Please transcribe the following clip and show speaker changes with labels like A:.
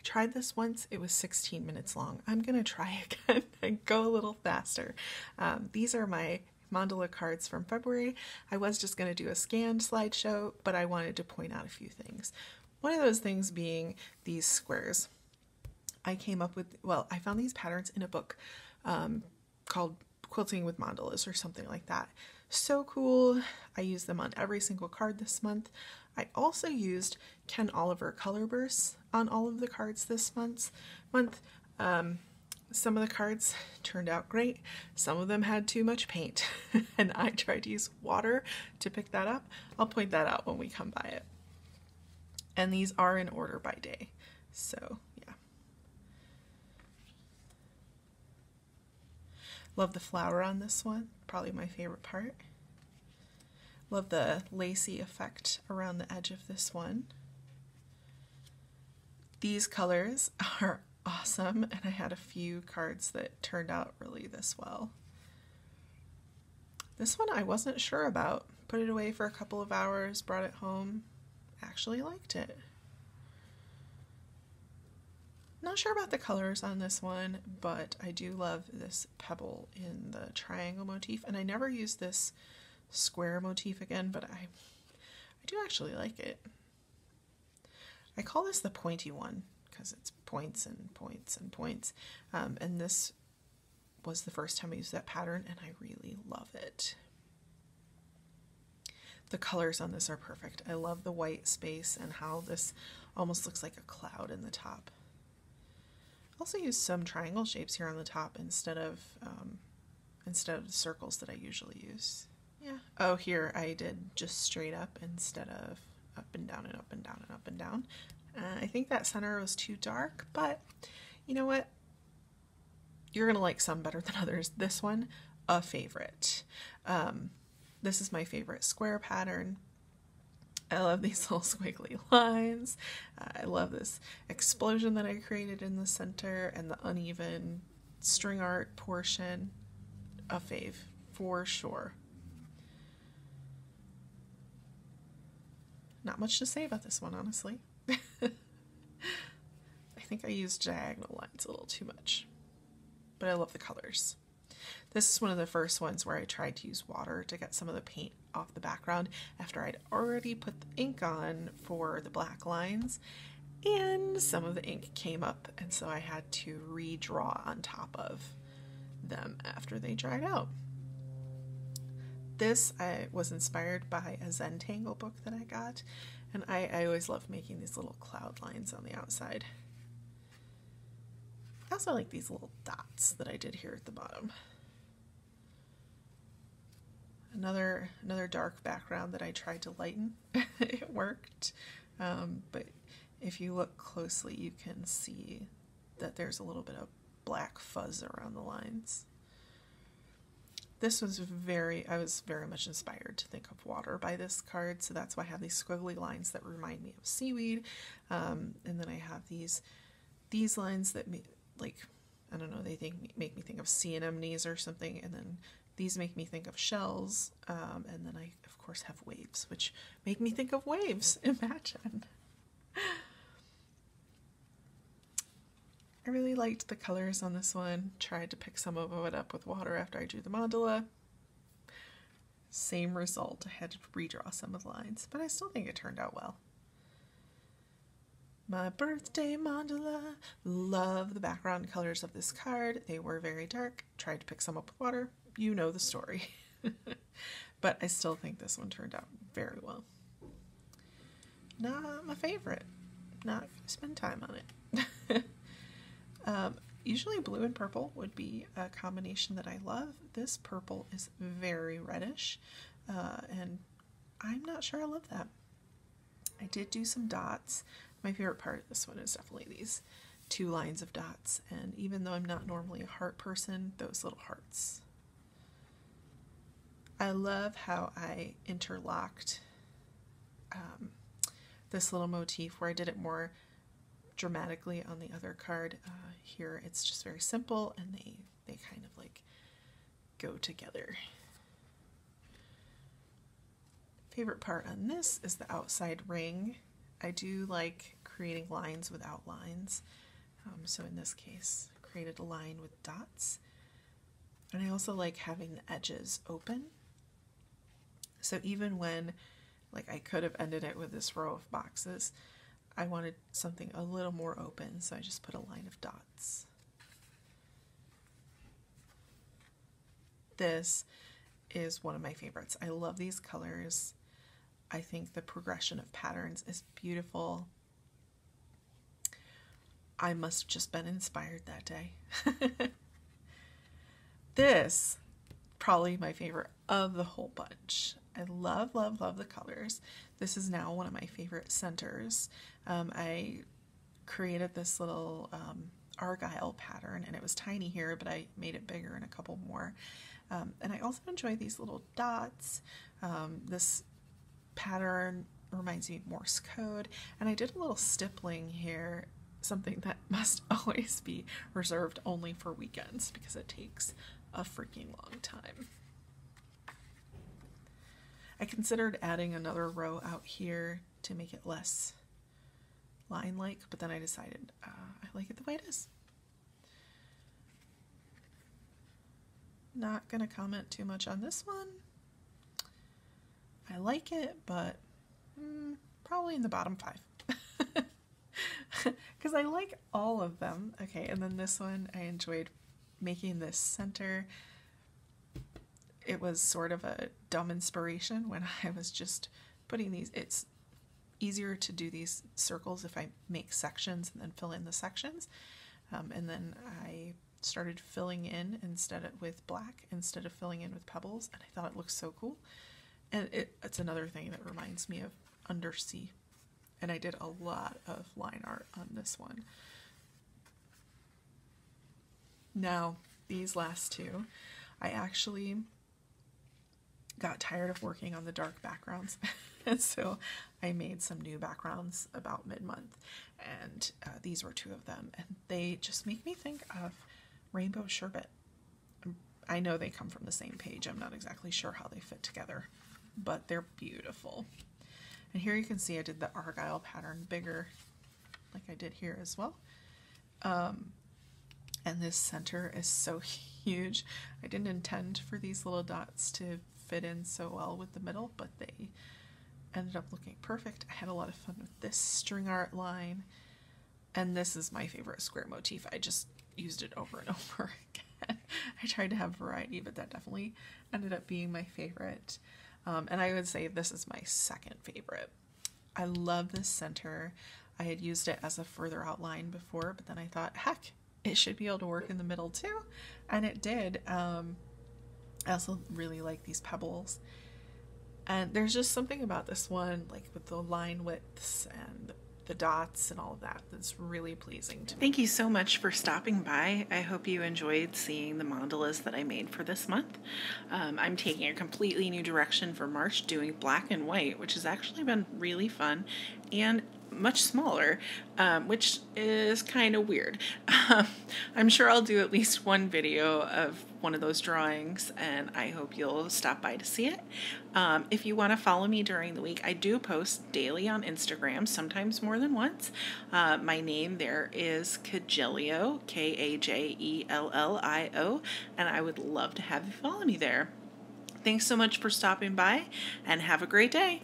A: tried this once. It was 16 minutes long. I'm going to try again and go a little faster. These are my mandala cards from February. I was just going to do a scanned slideshow, but I wanted to point out a few things. One of those things being these squares. I came up with, well, I found these patterns in a book called Quilting with Mandalas or something like that. So cool. I used them on every single card this month. I also used Ken Oliver color bursts on all of the cards this month. Some of the cards turned out great. Some of them had too much paint and I tried to use water to pick that up. I'll point that out when we come by it. And these are in order by day. So yeah. Love the flower on this one, probably my favorite part. Love the lacy effect around the edge of this one. These colors are awesome, and I had a few cards that turned out really this well. This one I wasn't sure about. Put it away for a couple of hours, brought it home, actually liked it. Not sure about the colors on this one, but I do love this pebble in the triangle motif, and I never used this square motif again, but I do actually like it. I call this the pointy one because it's points and points and points, and this was the first time I used that pattern and I really love it. The colors on this are perfect. I love the white space and how this almost looks like a cloud in the top. I also used some triangle shapes here on the top instead of the circles that I usually use. Yeah. Oh, here I did just straight up instead of up and down and up and down and up and down. I think that center was too dark, but you know what? You're gonna like some better than others. This one, a favorite. This is my favorite square pattern. I love these little squiggly lines. I love this explosion that I created in the center and the uneven string art portion. A fave, for sure. Not much to say about this one, honestly. I think I used diagonal lines a little too much, but I love the colors. This is one of the first ones where I tried to use water to get some of the paint off the background after I'd already put the ink on for the black lines, and some of the ink came up, and so I had to redraw on top of them after they dried out. This I was inspired by a Zentangle book that I got, and I always love making these little cloud lines on the outside. I also like these little dots that I did here at the bottom. Another dark background that I tried to lighten. It worked, but if you look closely you can see that there's a little bit of black fuzz around the lines. This was I was very much inspired to think of water by this card, so that's why I have these squiggly lines that remind me of seaweed, and then I have these lines that like, I don't know, they make me think of sea anemones or something, and then these make me think of shells, and then I of course have waves, which make me think of waves. Imagine. I really liked the colors on this one. Tried to pick some of it up with water after I drew the mandala. Same result. I had to redraw some of the lines, but I still think it turned out well. My birthday mandala. Love the background colors of this card. They were very dark. Tried to pick some up with water. You know the story. But I still think this one turned out very well. Not my favorite. Not if you spend time on it. Usually blue and purple would be a combination that I love. This purple is very reddish, and I'm not sure I love that. I did do some dots. My favorite part of this one is definitely these 2 lines of dots, and even though I'm not normally a heart person, those little hearts. I love how I interlocked this little motif where I did it more dramatically on the other card. Here it's just very simple, and they kind of like go together. Favorite part on this is the outside ring. I do like creating lines without lines. So in this case, created a line with dots. And I also like having the edges open. So even when, like, I could have ended it with this row of boxes, I wanted something a little more open, so I just put a line of dots. This is one of my favorites. I love these colors. I think the progression of patterns is beautiful. I must have just been inspired that day. This, probably my favorite of the whole bunch. I love, love, love the colors. This is now one of my favorite centers. I created this little argyle pattern, and it was tiny here, but I made it bigger in a couple more. And I also enjoy these little dots. This pattern reminds me of Morse code, and I did a little stippling here, something that must always be reserved only for weekends because it takes a freaking long time. I considered adding another row out here to make it less line-like, but then I decided I like it the way it is. Not gonna comment too much on this one. I like it, but probably in the bottom 5. Because I like all of them. Okay, and then this one, I enjoyed making this center. It was sort of a dumb inspiration when I was just putting these. It's easier to do these circles if I make sections and then fill in the sections. And then I started filling in with black instead of filling in with pebbles, and I thought it looked so cool. And it's another thing that reminds me of undersea. And I did a lot of line art on this one. Now, these last two, I actually got tired of working on the dark backgrounds. And so I made some new backgrounds about mid-month. And these were 2 of them. And they just make me think of rainbow sherbet. I know they come from the same page. I'm not exactly sure how they fit together, but they're beautiful. And here you can see I did the argyle pattern bigger, like I did here as well. And this center is so huge. I didn't intend for these little dots to fit in so well with the middle, but they ended up looking perfect. I had a lot of fun with this string art line. And this is my favorite square motif. I just used it over and over again. I tried to have variety, but that definitely ended up being my favorite. And I would say this is my second favorite. I love this center. I had used it as a further outline before, but then I thought, heck, it should be able to work in the middle too. And it did. I also really like these pebbles. And there's just something about this one, like with the line widths and the dots and all of that, that's really pleasing to me. Thank you so much for stopping by. I hope you enjoyed seeing the mandalas that I made for this month. I'm taking a completely new direction for March, doing black and white, which has actually been really fun and much smaller, which is kind of weird. I'm sure I'll do at least one video of one of those drawings, and I hope you'll stop by to see it. If you want to follow me during the week, I do post daily on Instagram, sometimes more than once. My name there is Kajellio, Kajellio, and I would love to have you follow me there. Thanks so much for stopping by, and have a great day.